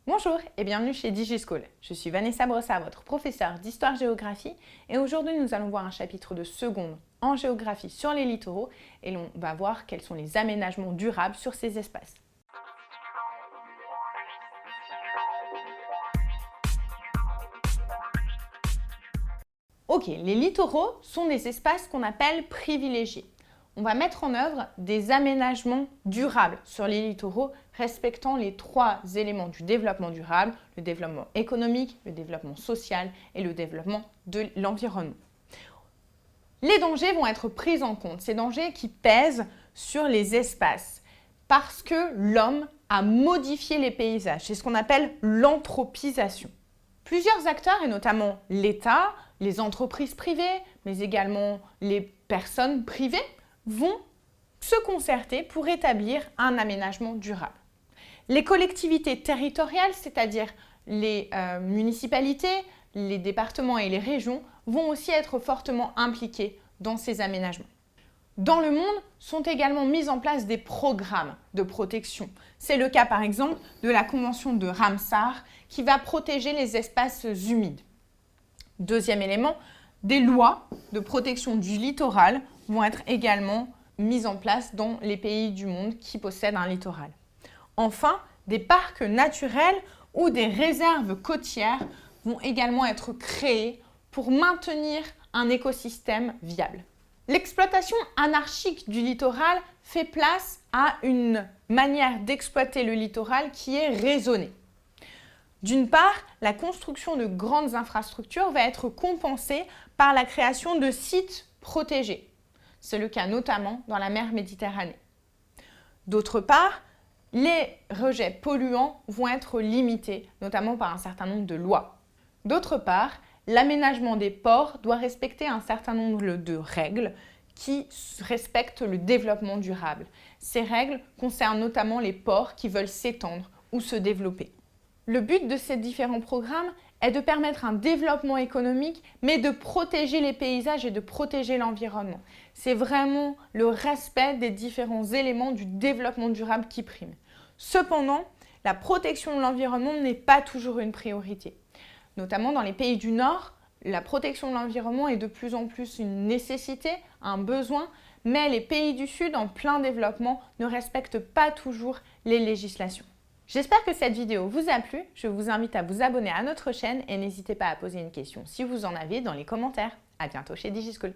Bonjour et bienvenue chez DigiSchool. Je suis Vanessa Brossard, votre professeure d'histoire-géographie et aujourd'hui nous allons voir un chapitre de seconde en géographie sur les littoraux et l'on va voir quels sont les aménagements durables sur ces espaces. Ok, les littoraux sont des espaces qu'on appelle privilégiés. On va mettre en œuvre des aménagements durables sur les littoraux respectant les trois éléments du développement durable, le développement économique, le développement social et le développement de l'environnement. Les dangers vont être pris en compte, ces dangers qui pèsent sur les espaces parce que l'homme a modifié les paysages. C'est ce qu'on appelle l'anthropisation. Plusieurs acteurs, et notamment l'État, les entreprises privées, mais également les personnes privées, vont se concerter pour établir un aménagement durable. Les collectivités territoriales, c'est-à-dire les municipalités, les départements et les régions, vont aussi être fortement impliqués dans ces aménagements. Dans le monde, sont également mis en place des programmes de protection. C'est le cas par exemple de la Convention de Ramsar qui va protéger les espaces humides. Deuxième élément, des lois de protection du littoral vont être également mises en place dans les pays du monde qui possèdent un littoral. Enfin, des parcs naturels ou des réserves côtières vont également être créés pour maintenir un écosystème viable. L'exploitation anarchique du littoral fait place à une manière d'exploiter le littoral qui est raisonnée. D'une part, la construction de grandes infrastructures va être compensée par la création de sites protégés. C'est le cas notamment dans la mer Méditerranée. D'autre part, les rejets polluants vont être limités, notamment par un certain nombre de lois. D'autre part, l'aménagement des ports doit respecter un certain nombre de règles qui respectent le développement durable. Ces règles concernent notamment les ports qui veulent s'étendre ou se développer. Le but de ces différents programmes est de permettre un développement économique, mais de protéger les paysages et de protéger l'environnement. C'est vraiment le respect des différents éléments du développement durable qui prime. Cependant, la protection de l'environnement n'est pas toujours une priorité. Notamment dans les pays du Nord, la protection de l'environnement est de plus en plus une nécessité, un besoin, mais les pays du Sud en plein développement ne respectent pas toujours les législations. J'espère que cette vidéo vous a plu. Je vous invite à vous abonner à notre chaîne et n'hésitez pas à poser une question si vous en avez dans les commentaires. À bientôt chez DigiSchool.